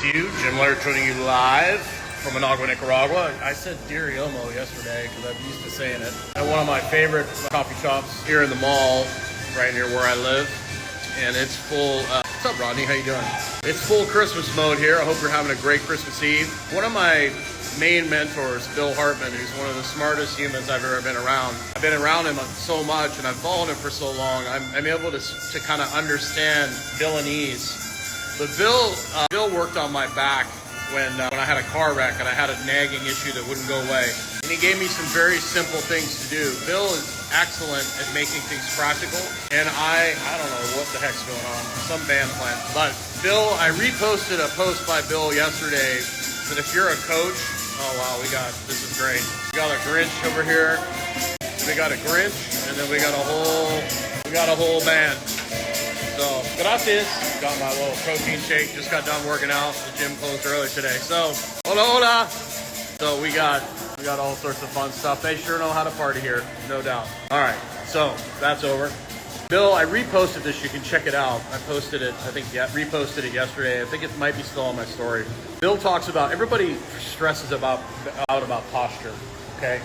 you. Jim Laird joining you live from Managua, Nicaragua. I said Dear Yomo yesterday because I'm used to saying it. At one of my favorite coffee shops here in the mall, right near where I live. And it's full, what's up Rodney, how you doing? It's full Christmas mode here. I hope you're having a great Christmas Eve. One of my main mentors, Bill Hartman, who's one of the smartest humans I've ever been around. I've been around him so much and I've followed him for so long. I'm able to kind of understand villainese. But Bill worked on my back when I had a car wreck and I had a nagging issue that wouldn't go away. And he gave me some very simple things to do. Bill is excellent at making things practical. And I don't know what the heck's going on, some band plan. But Bill, I reposted a post by Bill yesterday that if you're a coach, oh wow, this is great. We got a Grinch over here. We got a Grinch, and then we got a whole band. So, gracias. Got my little protein shake. Just got done working out. The gym closed early today. So, hola. So we got all sorts of fun stuff. They sure know how to party here, no doubt. All right, so that's over. Bill, I reposted this. You can check it out. I posted it, reposted it yesterday. I think it might be still on my story. Bill talks about, everybody stresses about posture, okay?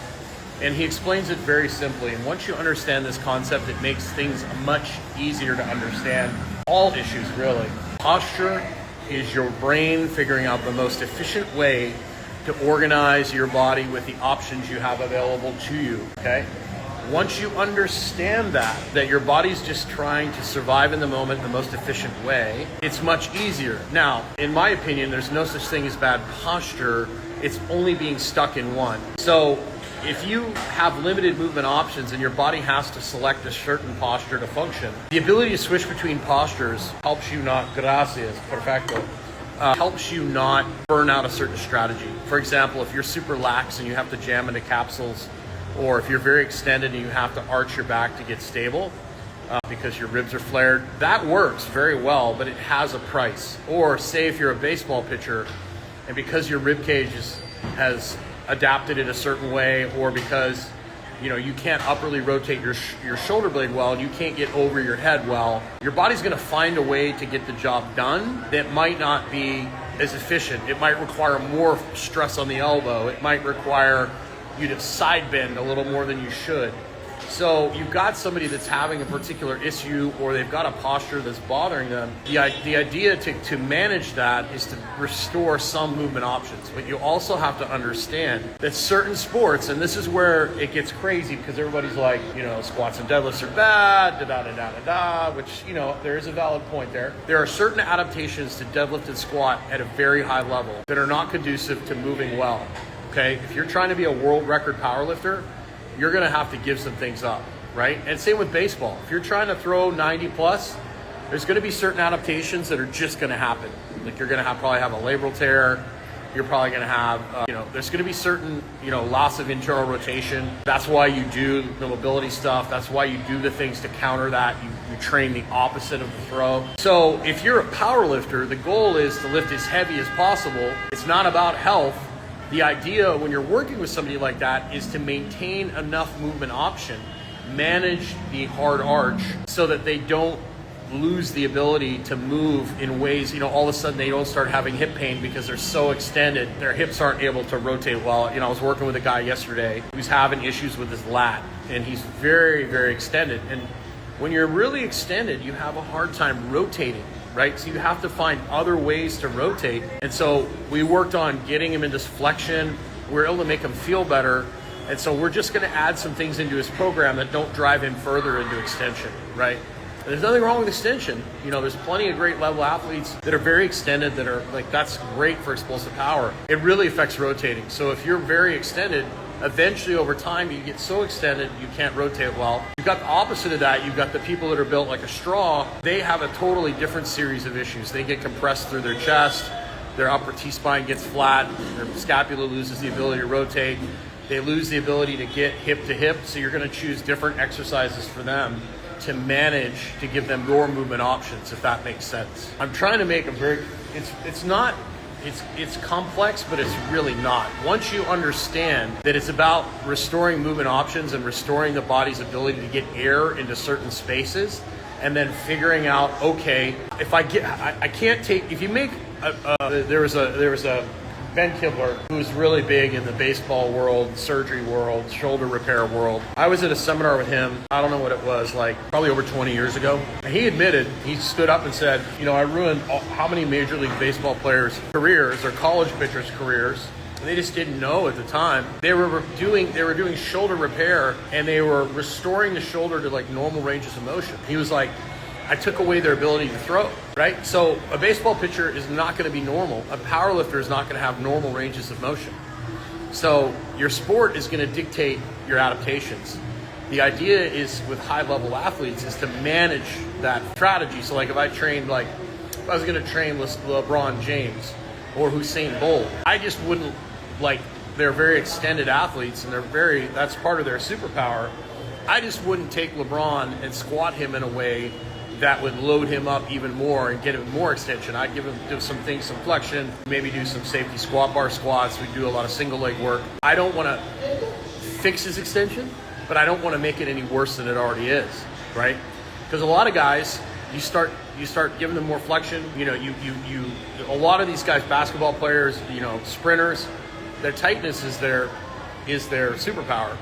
And he explains it very simply. And once you understand this concept, it makes things much easier to understand all issues, really. Posture is your brain figuring out the most efficient way to organize your body with the options you have available to you, okay? Once you understand that your body's just trying to survive in the moment in the most efficient way, it's much easier. Now, in my opinion, there's no such thing as bad posture. It's only being stuck in one. So if you have limited movement options and your body has to select a certain posture to function, the ability to switch between postures helps you not, gracias, perfecto, helps you not burn out a certain strategy. For example, if you're super lax and you have to jam into capsules, or if you're very extended and you have to arch your back to get stable because your ribs are flared, that works very well, but it has a price. Or say if you're a baseball pitcher and because your rib cage has adapted in a certain way, or because you can't upperly rotate your shoulder blade well and you can't get over your head well, your body's going to find a way to get the job done that might not be as efficient. It might require more stress on the elbow. It might require you to side bend a little more than you should. So you've got somebody that's having a particular issue, or they've got a posture that's bothering them. The idea to manage that is to restore some movement options. But you also have to understand that certain sports, and this is where it gets crazy because everybody's like, squats and deadlifts are bad, which, there is a valid point there. There are certain adaptations to deadlift and squat at a very high level that are not conducive to moving well. Okay, if you're trying to be a world record powerlifter, you're going to have to give some things up, right? And same with baseball. If you're trying to throw 90 plus, there's going to be certain adaptations that are just going to happen. Like you're going to probably have a labral tear. You're probably going to have, there's going to be certain, loss of internal rotation. That's why you do the mobility stuff. That's why you do the things to counter that. You train the opposite of the throw. So if you're a power lifter, the goal is to lift as heavy as possible. It's not about health. The idea when you're working with somebody like that is to maintain enough movement option, manage the hard arch so that they don't lose the ability to move in ways, all of a sudden they don't start having hip pain because they're so extended. Their hips aren't able to rotate well. I was working with a guy yesterday who's having issues with his lat, and he's very, very extended. And when you're really extended, you have a hard time rotating. Right? So you have to find other ways to rotate. And so we worked on getting him into flexion. We're able to make him feel better. And so we're just going to add some things into his program that don't drive him further into extension, right? And there's nothing wrong with extension. There's plenty of great level athletes that are very extended that are like, that's great for explosive power. It really affects rotating. So if you're very extended, eventually over time you get so extended you can't rotate well. You've got the opposite of that. You've got the people that are built like a straw. They have a totally different series of issues. They get compressed through their chest, their upper T-spine gets flat, their scapula loses the ability to rotate, they lose the ability to get hip to hip. So you're going to choose different exercises for them to manage to give them more movement options, if that makes sense. I'm trying to make a very, it's complex, but it's really not. Once you understand that it's about restoring movement options and restoring the body's ability to get air into certain spaces, and then figuring out, okay, if you make There was a Ben Kibler, who's really big in the baseball world, surgery world, shoulder repair world. I was at a seminar with him, I don't know what it was, like probably over 20 years ago. And he admitted, he stood up and said, I ruined how many Major League Baseball players' careers or college pitchers' careers. And they just didn't know at the time. They were doing shoulder repair, and they were restoring the shoulder to like normal ranges of motion. He was like, I took away their ability to throw, right? So a baseball pitcher is not going to be normal. A power lifter is not going to have normal ranges of motion. So your sport is going to dictate your adaptations. The idea is with high-level athletes is to manage that strategy. So like if I was going to train LeBron James or Usain Bolt, I just wouldn't, like, they're very extended athletes and that's part of their superpower. I just wouldn't take LeBron and squat him in a way that would load him up even more and get him more extension. I'd give him do some flexion, maybe do some safety squat bar squats. We do a lot of single leg work. I don't want to fix his extension, but I don't want to make it any worse than it already is, right? Because a lot of guys, you start giving them more flexion. A lot of these guys, basketball players, sprinters, their tightness is their superpower.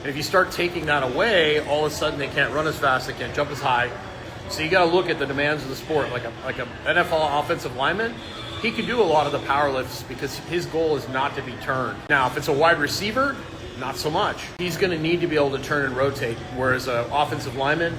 And if you start taking that away, all of a sudden they can't run as fast, they can't jump as high. So you got to look at the demands of the sport. Like a NFL offensive lineman, he can do a lot of the power lifts because his goal is not to be turned. Now, if it's a wide receiver, not so much. He's going to need to be able to turn and rotate. Whereas an offensive lineman,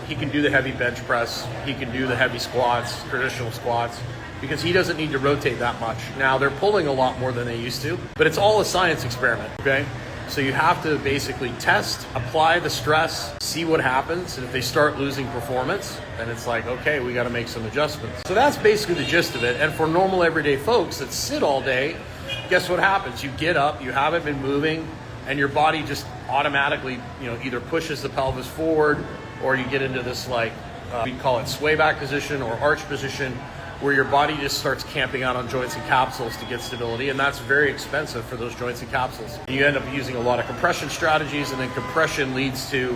he can do the heavy bench press, he can do the heavy squats, traditional squats, because he doesn't need to rotate that much. Now, they're pulling a lot more than they used to, but it's all a science experiment, okay? So you have to basically test, apply the stress, see what happens. And if they start losing performance, then it's like, okay, we got to make some adjustments. So that's basically the gist of it. And for normal everyday folks that sit all day, guess what happens? You get up, you haven't been moving, and your body just automatically, either pushes the pelvis forward, or you get into this we call it sway back position or arch position, where your body just starts camping out on joints and capsules to get stability, and that's very expensive for those joints and capsules. You end up using a lot of compression strategies, and then compression leads to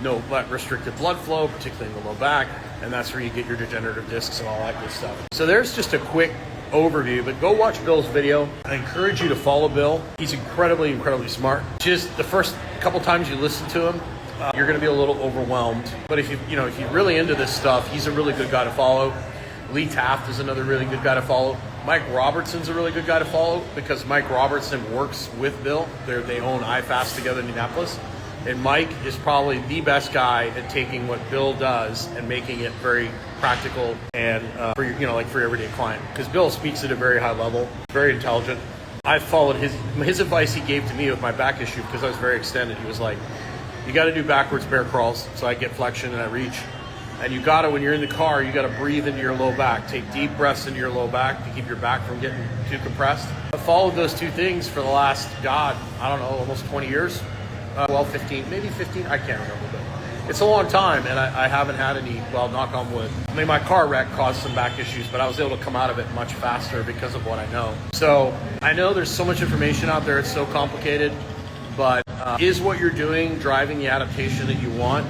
no restricted blood flow, particularly in the low back, and that's where you get your degenerative discs and all that good stuff. So there's just a quick overview, but go watch Bill's video. I encourage you to follow Bill. He's incredibly, incredibly smart. Just the first couple times you listen to him, you're going to be a little overwhelmed. But if you're really into this stuff, he's a really good guy to follow. Lee Taft is another really good guy to follow. Mike Robertson's a really good guy to follow because Mike Robertson works with Bill. They own iFast together in Indianapolis. And Mike is probably the best guy at taking what Bill does and making it very practical and for your everyday client. Because Bill speaks at a very high level, very intelligent. I followed his advice he gave to me with my back issue because I was very extended. He was like, you got to do backwards bear crawls so I get flexion and I reach. And you got to, when you're in the car, you got to breathe into your low back. Take deep breaths into your low back to keep your back from getting too compressed. I followed those two things for the last, almost 20 years. 15, maybe 15, I can't remember. But it's a long time, and I haven't had any, knock on wood. I mean, my car wreck caused some back issues, but I was able to come out of it much faster because of what I know. So I know there's so much information out there, it's so complicated, but is what you're doing driving the adaptation that you want?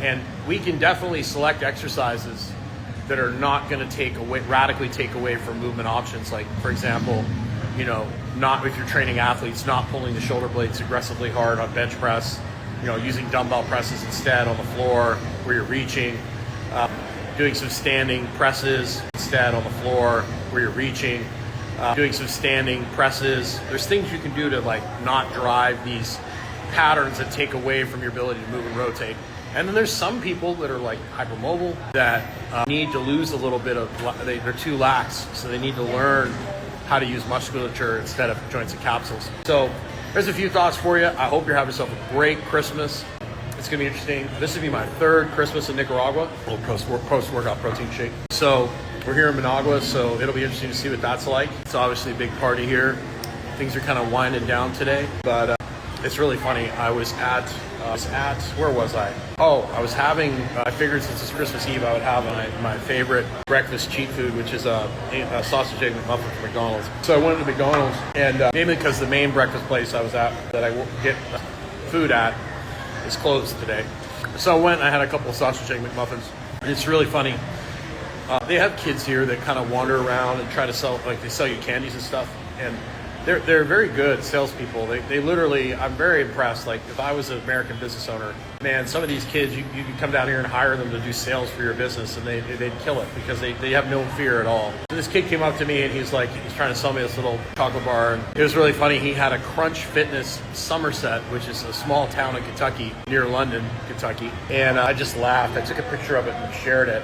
And we can definitely select exercises that are not going to radically take away from movement options. Like, for example, not if you're training athletes, not pulling the shoulder blades aggressively hard on bench press, using dumbbell presses instead on the floor where you're reaching, doing some standing presses instead on the floor where you're reaching, doing some standing presses. There's things you can do to not drive these patterns that take away from your ability to move and rotate. And then there's some people that are hypermobile that need to lose a little bit of, they're too lax, so they need to learn how to use musculature instead of joints and capsules. So there's a few thoughts for you. I hope you're having yourself a great Christmas. It's going to be interesting. This will be my third Christmas in Nicaragua, a little post-workout protein shake. So we're here in Managua, so it'll be interesting to see what that's like. It's obviously a big party here. Things are kind of winding down today, but it's really funny. I was at, where was I? I was having, I figured since it's Christmas Eve, I would have my favorite breakfast cheat food, which is a sausage egg McMuffin from McDonald's. So I went to McDonald's, and mainly because the main breakfast place I was at, that I get food at, is closed today. So I went and I had a couple of sausage egg McMuffins. And it's really funny. They have kids here that kind of wander around and try to sell, like they sell you candies and stuff. And they're very good salespeople. They literally, I'm very impressed. Like if I was an American business owner, man, some of these kids, you can come down here and hire them to do sales for your business, and they'd kill it because they have no fear at all. So this kid came up to me and he's trying to sell me this little chocolate bar, and it was really funny. He had a Crunch Fitness Somerset, which is a small town in Kentucky, near London, Kentucky. And I just laughed. I took a picture of it and shared it.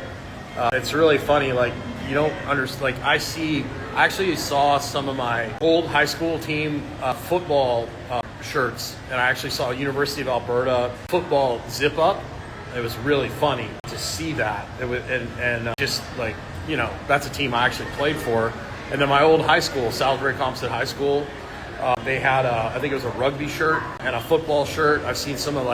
It's really funny. Like you don't understand. Like I actually saw some of my old high school team football shirts, and I actually saw University of Alberta football zip up. It was really funny to see that. It was, and just like, you know, that's a team I actually played for. And then my old high school, Salisbury Comstead High School, they had I think it was a rugby shirt and a football shirt. I've seen some of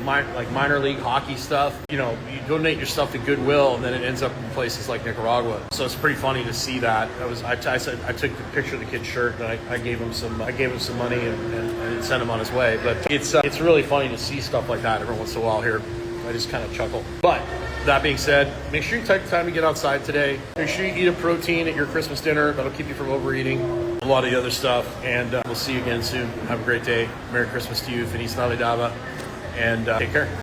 minor league hockey stuff. You know, you donate your stuff to Goodwill, and then it ends up in places like Nicaragua. So it's pretty funny to see that. I said I took the picture of the kid's shirt, and I gave him some money and sent him on his way. But it's really funny to see stuff like that every once in a while here. I just kind of chuckle. But that being said, make sure you take the time to get outside today. Make sure you eat a protein at your Christmas dinner. That'll keep you from overeating. A lot of the other stuff. And we'll see you again soon. Have a great day. Merry Christmas to you. Feliz Navidad. And take care.